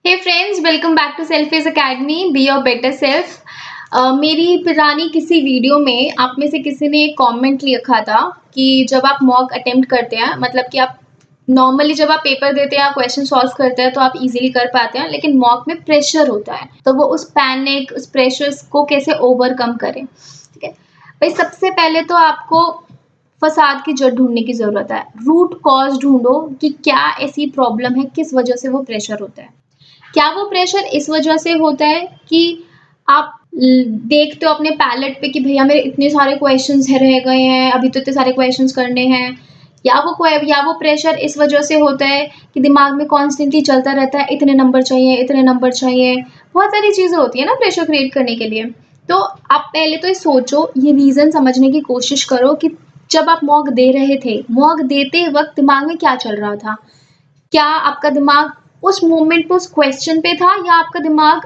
Hey friends, welcome back to self is academy. Be your better self. मेरी पुरानी किसी video में आप में से किसी ने एक कमेंट लिखा था कि जब आप मॉक अटेम्प्ट करते हैं, मतलब कि आप नॉर्मली जब आप पेपर देते हैं, क्वेश्चन सॉल्व करते हैं तो आप इजीली कर पाते हैं, लेकिन मॉक में प्रेशर होता है, तो वो उस पैनिक, उस प्रेशर को कैसे ओवरकम करें। ठीक है भाई, सबसे पहले तो आपको फसाद की जड़ ढूंढने की जरूरत है। रूट कॉज ढूंढो कि क्या ऐसी प्रॉब्लम है, किस वजह से वो प्रेशर होता है। क्या वो प्रेशर इस वजह से होता है कि आप देखते हो अपने पैलेट पे कि भैया मेरे इतने सारे क्वेश्चंस रह गए हैं, अभी तो इतने सारे क्वेश्चंस करने हैं। या वो प्रेशर इस वजह से होता है कि दिमाग में कॉन्स्टेंटली चलता रहता है, इतने नंबर चाहिए, इतने नंबर चाहिए। बहुत सारी चीज़ें होती है ना प्रेशर क्रिएट करने के लिए। तो आप पहले तो ये सोचो, ये रीज़न समझने की कोशिश करो कि जब आप मॉक दे रहे थे, मॉक देते वक्त दिमाग में क्या चल रहा था। क्या आपका दिमाग उस मोमेंट पे उस क्वेश्चन पे था, या आपका दिमाग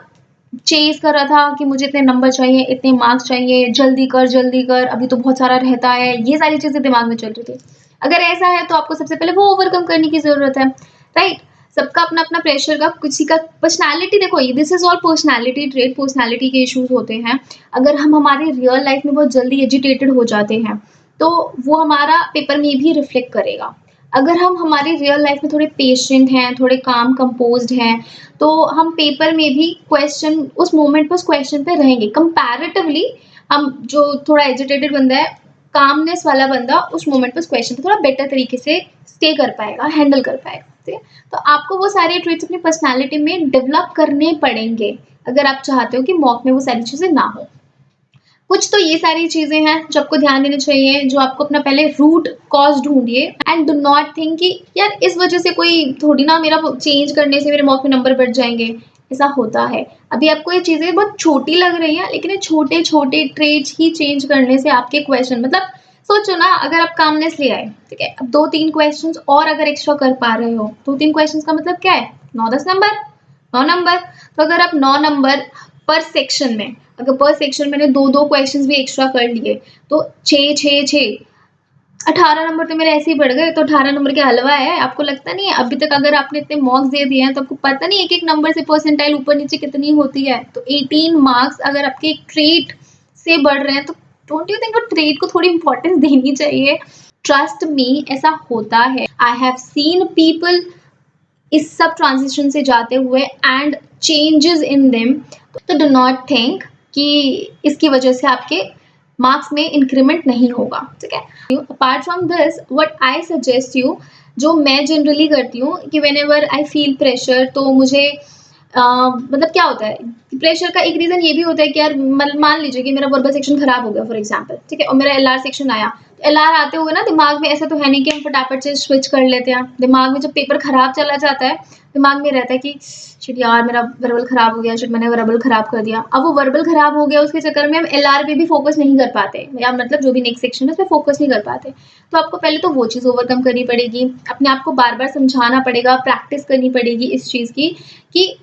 चेज कर रहा था कि मुझे इतने नंबर चाहिए, इतने मार्क्स चाहिए, जल्दी कर, अभी तो बहुत सारा रहता है। ये सारी चीजें दिमाग में चल रही थी। अगर ऐसा है तो आपको सबसे पहले वो ओवरकम करने की जरूरत है, राइट। सबका अपना अपना प्रेशर का, किसी का पर्सनालिटी, देखो ये this is all personality trait, personality के इश्यूज होते हैं। अगर हम हमारे रियल लाइफ में बहुत जल्दी एजिटेटेड हो जाते हैं तो वो हमारा पेपर में भी रिफ्लेक्ट करेगा। अगर हम हमारी रियल लाइफ में थोड़े पेशेंट हैं, थोड़े काम कंपोज्ड हैं, तो हम पेपर में भी क्वेश्चन उस मोमेंट पर उस क्वेश्चन पे रहेंगे कंपैरेटिवली। हम जो थोड़ा एजिटेटेड बंदा है, कामनेस वाला बंदा उस मोमेंट पर उस क्वेश्चन पे थोड़ा बेटर तरीके से स्टे कर पाएगा, हैंडल कर पाएगा। ठीक है, तो आपको वो सारे ट्रेट्स अपनी पर्सनालिटी में डेवलप करने पड़ेंगे अगर आप चाहते हो कि मॉक में वो सारी चीजें ना हो। कुछ तो ये सारी चीजें हैं जो आपको ध्यान देनी चाहिए, जो आपको अपना पहले रूट कॉज ढूंढिए एंड डू नॉट थिंक कि यार इस वजह से कोई थोड़ी ना, मेरा चेंज करने से मेरे मॉक में नंबर बढ़ जाएंगे। ऐसा होता है। अभी आपको ये चीजें बहुत छोटी लग रही हैं, लेकिन ये छोटे छोटे ट्रेड्स ही चेंज करने से आपके क्वेश्चन, मतलब सोचो ना, अगर आप कामनेस ले आए, ठीक है, अब 2-3 क्वेश्चन और अगर एक्स्ट्रा कर पा रहे हो, 2-3 क्वेश्चन का मतलब क्या है, 9-10 नंबर, 9 नंबर। तो अगर आप 9 नंबर पर सेक्शन में, अगर पर सेक्शन मैंने 2-2 क्वेश्चंस भी एक्स्ट्रा कर लिए, तो 18 नंबर तो मेरे ऐसे ही बढ़ गए। तो 18 नंबर के हलवा है, आपको लगता नहीं है? अभी तक अगर आपने इतने मॉक्स दे दिए हैं तो आपको पता नहीं एक एक नंबर से परसेंटाइल ऊपर नीचे कितनी होती है। तो 18 मार्क्स अगर आपके ट्रेट से बढ़ रहे हैं तो डोंट यू थिंक वो ट्रेट को थोड़ी इंपॉर्टेंस देनी चाहिए। ट्रस्ट मी, ऐसा होता है। आई हैव सीन पीपल इस सब ट्रांजिशन से जाते हुए एंड चेंजेस इन देम। तो डू नॉट थिंक कि इसकी वजह से आपके मार्क्स में इंक्रीमेंट नहीं होगा। ठीक है, apart from this what I suggest you, जो मैं जनरली करती हूँ कि when ever I feel pressure, तो मुझे मतलब क्या होता है, प्रेशर का एक रीजन ये भी होता है कि यार मान लीजिए कि मेरा वर्बल सेक्शन खराब हो गया फॉर एग्जांपल, ठीक है, और मेरा एलआर सेक्शन आया। तो एलआर आते हुए ना दिमाग में ऐसा तो है नहीं कि हम फटाफट से स्विच कर लेते हैं। दिमाग में जब पेपर खराब चला जाता है, दिमाग में रहता है कि शिट यार मेरा वर्बल खराब हो गया, शिट मैंने वर्बल खराब कर दिया। अब वो वर्बल खराब हो गया, उसके चक्कर में हम एलआर पे भी फोकस नहीं कर पाते, या मतलब जो भी नेक्स्ट सेक्शन है उस पर फोकस नहीं कर पाते। तो आपको पहले तो वो चीज़ ओवरकम करनी पड़ेगी, अपने आप को बार बार समझाना पड़ेगा, प्रैक्टिस करनी पड़ेगी इस चीज़ की कि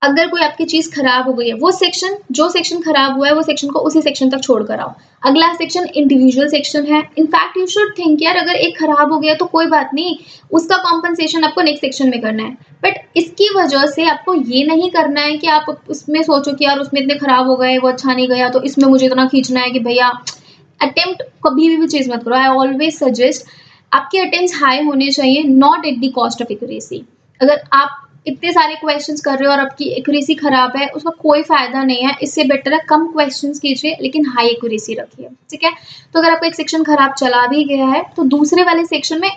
अगर कोई आपकी चीज खराब हो गई है, वो सेक्शन, जो सेक्शन खराब हुआ है वो सेक्शन को उसी सेक्शन तक छोड़ कर आओ। अगला सेक्शन इंडिविजुअल सेक्शन है। इनफैक्ट यू शुड थिंक यार अगर एक खराब हो गया तो कोई बात नहीं, उसका कॉम्पनसेशन आपको नेक्स्ट सेक्शन में करना है। बट इसकी वजह से आपको ये नहीं करना है कि आप उसमें सोचो कि यार उसमें इतने खराब हो गए, वो अच्छा नहीं गया, तो इसमें मुझे इतना खींचना है कि भैया। अटेम्प्ट कभी भी चीज मत करो। आई ऑलवेज सजेस्ट आपके अटेम्प्ट हाई होने चाहिए, not at the cost of accuracy. अगर आप इतने सारे क्वेश्चंस कर रहे हो और आपकी एक्यूरेसी खराब है, उसका कोई फायदा नहीं है। इससे बेटर है कम क्वेश्चंस कीजिए लेकिन हाई एक्यूरेसी रखिए। ठीक है, तो अगर आपका एक सेक्शन खराब चला भी गया है तो दूसरे वाले सेक्शन में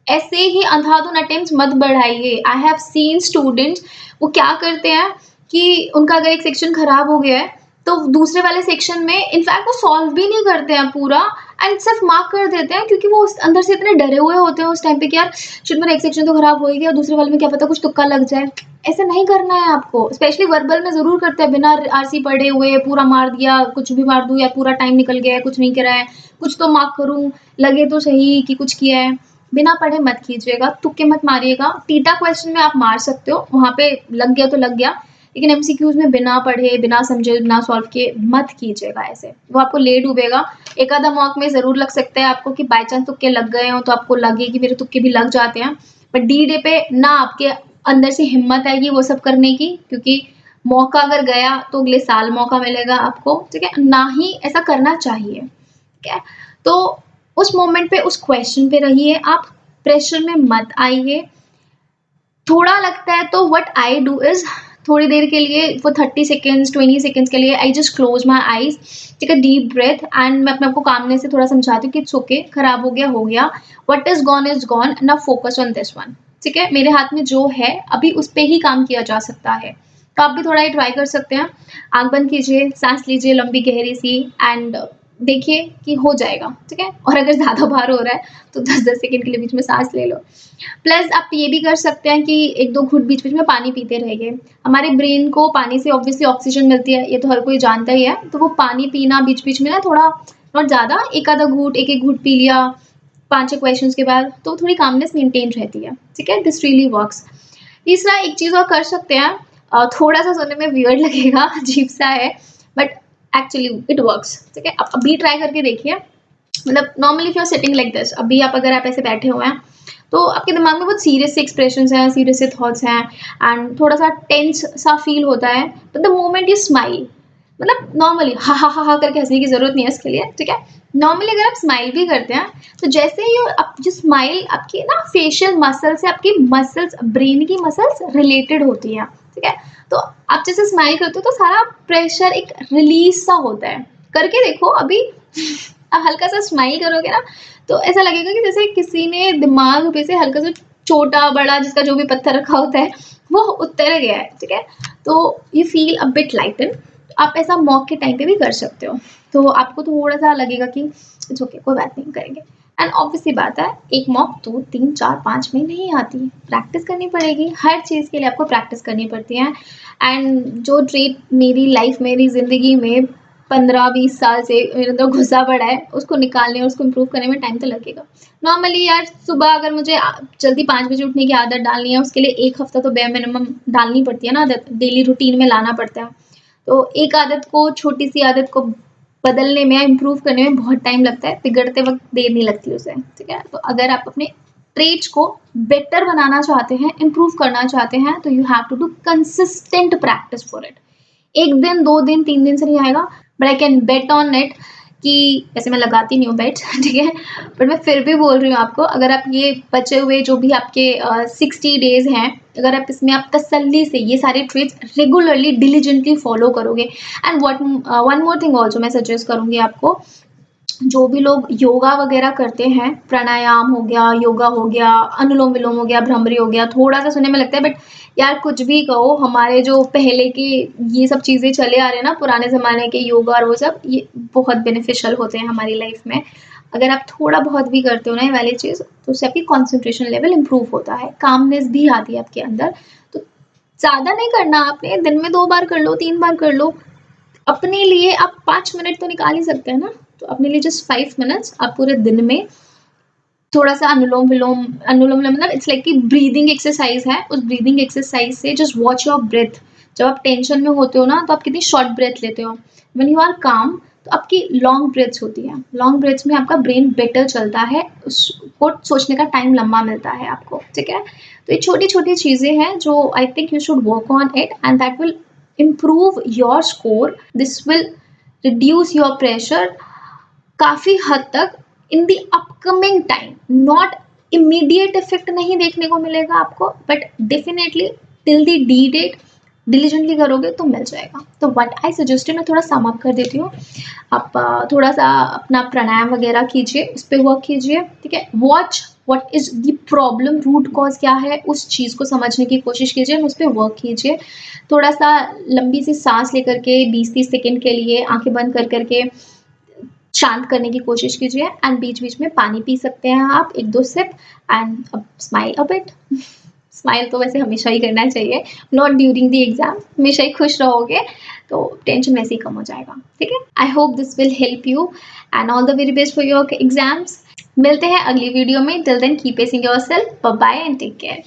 ऐसे ही अंधाधुन अटेम्प्ट मत बढ़ाइए। आई हैव सीन स्टूडेंट्स, वो क्या करते हैं कि उनका अगर एक सेक्शन खराब हो गया है तो दूसरे वाले सेक्शन में इनफैक्ट वो सॉल्व भी नहीं करते हैं पूरा, एंड सिर्फ मार्क कर देते हैं, क्योंकि वो अंदर से इतने डरे हुए होते हैं उस टाइम पे कि यार शिट मेरा एक सेक्शन तो खराब हो ही गया, दूसरे वाले में क्या पता कुछ तुक्का लग जाए। ऐसा नहीं करना है आपको। स्पेशली वर्बल में जरूर करते हैं, बिना आरसी पढ़े हुए पूरा मार दिया, कुछ भी मार दूं, या पूरा टाइम निकल गया है, कुछ नहीं करा है, कुछ तो मार्क करूं, लगे तो सही कि कुछ किया है। बिना पढ़े मत कीजिएगा, तुक्के मत मारिएगा। टीटा क्वेश्चन में आप मार सकते हो, वहां पे लग गया तो लग गया, लेकिन एमसीक्यूज में बिना पढ़े, बिना समझे, बिना सॉल्व किए मत कीजिएगा। ऐसे वो आपको ले डूबेगा। एक आधा मॉक में जरूर लग सकता है आपको कि बाई चांस तुक्के लग गए हो तो आपको लगे कि मेरे तुक्के भी लग जाते हैं, बट डी डे पे ना आपके अंदर से हिम्मत आएगी वो सब करने की, क्योंकि मौका अगर गया तो अगले साल मौका मिलेगा आपको, ठीक है? ना ही ऐसा करना चाहिए, ठीक है? तो उस मोमेंट पे, उस क्वेश्चन पे रहिए आप, प्रेशर में मत आइए। थोड़ा लगता है तो व्हाट आई डू इज, थोड़ी देर के लिए, वो 30 सेकेंड्स 20 सेकेंड्स के लिए I just close my eyes, take a deep breath and मैं अपने आपको कामने से थोड़ा समझाती हूँ कि इट्स ओके, खराब हो गया, what is gone, now focus on this one, ठीक है? मेरे हाथ में जो है अभी उस पर ही काम किया जा सकता है। तो आप भी थोड़ा ये ट्राई कर सकते हैं। आंख बंद कीजिए, सांस लीजिए लंबी गहरी सी, एंड देखिए कि हो जाएगा, ठीक है? और अगर ज़्यादा भार हो रहा है तो 10-10 सेकेंड के लिए बीच में सांस ले लो। प्लस आप ये भी कर सकते हैं कि 1-2 घूँट बीच-बीच में पानी पीते रहिए। हमारे ब्रेन को पानी से ऑब्वियसली ऑक्सीजन मिलती है, ये तो हर कोई जानता ही है। तो वो पानी पीना बीच-बीच में ना, थोड़ा नॉट ज़्यादा, 1 आधा घूँट, 1-1 घूँट पी लिया 5-6 क्वेश्चंस के बाद, तो थोड़ी कामनेस मेंटेन रहती है, ठीक है? This really works. तीसरा एक चीज़ और कर सकते हैं, थोड़ा-सा सुनने में वियर्ड लगेगा, अजीब-सा है, बट एक्चुअली इट वर्क्स, ठीक है? आप अभी ट्राई करके देखिए। मतलब normally if you are sitting like this, अभी आप अगर आप ऐसे बैठे हुए हैं, तो आपके दिमाग में बहुत सीरियस से एक्सप्रेशंस हैं, सीरियस से थॉट्स हैं, एंड थोड़ा सा टेंस सा फील होता है, but the moment you smile, मतलब नॉर्मली हा करके हंसने की जरूरत नहीं है इसके लिए, ठीक है? नॉर्मली अगर आप स्माइल भी करते हैं, तो जैसे ही आप जो स्माइल, आपकी ना फेशियल मसल से आपकी मसल्स, ब्रेन की मसल्स रिलेटेड होती हैं, ठीक है? तो आप जैसे स्माइल करते हो तो सारा प्रेशर एक रिलीज सा होता है। करके देखो अभी, हल्का सा स्माइल करोगे ना, तो ऐसा लगेगा कि जैसे किसी ने दिमाग पे से हल्का सा छोटा बड़ा जिसका जो भी पत्थर रखा होता है वो उतर गया है, ठीक है? तो यू फील अ बिट लाइटन। आप ऐसा मॉक के टाइम पे भी कर सकते हो, तो आपको थोड़ा सा लगेगा कि इट्स ओके, कोई बात नहीं, करेंगे। एंड ऑब्वियसली बात है, एक मॉक 2 3 4 5 में नहीं आती, प्रैक्टिस करनी पड़ेगी, हर चीज़ के लिए आपको प्रैक्टिस करनी पड़ती है। एंड जो ट्रेट मेरी लाइफ, मेरी ज़िंदगी में 15-20 साल से मेरे अंदर घुसा पड़ा है, उसको निकालने और उसको इम्प्रूव करने में टाइम तो लगेगा। नॉर्मली यार, सुबह अगर मुझे जल्दी 5 बजे उठने की आदत डालनी है, उसके लिए 1 हफ्ता तो बेयर मिनिमम डालनी पड़ती है ना आदत, डेली रूटीन में लाना पड़ता है। तो एक आदत को, छोटी सी आदत को बदलने में या इम्प्रूव करने में बहुत टाइम लगता है, बिगड़ते वक्त देर नहीं लगती उसे, ठीक है? तो अगर आप अपने ट्रेट्स को बेटर बनाना चाहते हैं, इम्प्रूव करना चाहते हैं, तो you have to do consistent practice for it. 1 दिन 2 दिन 3 दिन से नहीं आएगा, but I can bet on it कि, वैसे मैं लगाती नहीं हूँ बेट्स, ठीक है? बट मैं फिर भी बोल रही हूँ आपको, अगर आप ये बचे हुए जो भी आपके 60 डेज हैं, अगर आप इसमें आप तसल्ली से ये सारे ट्रेट्स रेगुलरली डिलीजेंटली फॉलो करोगे, and what one more thing also मैं सजेस्ट करूँगी आपको, जो भी लोग योगा वगैरह करते हैं, प्राणायाम हो गया, योगा हो गया, अनुलोम विलोम हो गया, भ्रमरी हो गया, थोड़ा सा सुनने में लगता है, बट यार कुछ भी कहो, हमारे जो पहले के ये सब चीज़ें चले आ रहे हैं ना, पुराने ज़माने के योगा और वो सब, ये बहुत बेनिफिशियल होते हैं हमारी लाइफ में। अगर आप थोड़ा बहुत भी करते हो ना ये वाली चीज़, तो उससे आपकी कॉन्सेंट्रेशन लेवल इम्प्रूव होता है, कामनेस भी आती है आपके अंदर। तो ज़्यादा नहीं करना आपने, दिन में 2 बार कर लो, 3 बार कर लो, अपने लिए आप 5 मिनट तो निकाल ही सकते हैं ना, तो अपने लिए जस्ट 5 मिनट्स आप पूरे दिन में थोड़ा सा अनुलोम विलोम, अनुलोम विलोम मतलब इट्स लाइक कि ब्रीदिंग एक्सरसाइज है, उस ब्रीदिंग एक्सरसाइज से जस्ट वॉच योर ब्रेथ। जब आप टेंशन में होते हो ना, तो आप कितनी शॉर्ट ब्रेथ लेते हो, व्हेन यू आर काम तो आपकी लॉन्ग ब्रेथ्स होती है, लॉन्ग ब्रेथ्स में आपका ब्रेन बेटर चलता है, उसको सोचने का टाइम लंबा मिलता है आपको, ठीक है? तो ये छोटी छोटी चीज़ें हैं जो I think you should work on it, and that will improve your score. This will reduce your pressure काफ़ी हद तक in the upcoming time. Not immediate effect नहीं देखने को मिलेगा आपको, but definitely till the D date diligently करोगे तो मिल जाएगा। तो व्हाट आई सजेस्टेड, मैं थोड़ा सम अप कर देती हूँ। आप थोड़ा सा अपना प्राणायाम वगैरह कीजिए, उस पर वर्क कीजिए, ठीक है? Watch what is the problem, root cause क्या है, उस चीज़ को समझने की कोशिश कीजिए, उस पर वर्क कीजिए। थोड़ा सा लंबी सी सांस लेकर के 20-30 सेकेंड के लिए आंखें बंद कर करके शांत करने की कोशिश कीजिए, एंड बीच बीच में पानी पी सकते हैं आप 1-2 sip, and smile a bit. Smile तो वैसे हमेशा ही करना चाहिए, नॉट ड्यूरिंग द एग्जाम, हमेशा ही खुश रहोगे तो टेंशन वैसे ही कम हो जाएगा, ठीक है? I hope this will help you, and all the very best for your exams. मिलते हैं अगली वीडियो में, till then keep pacing yourself, bye bye and take care.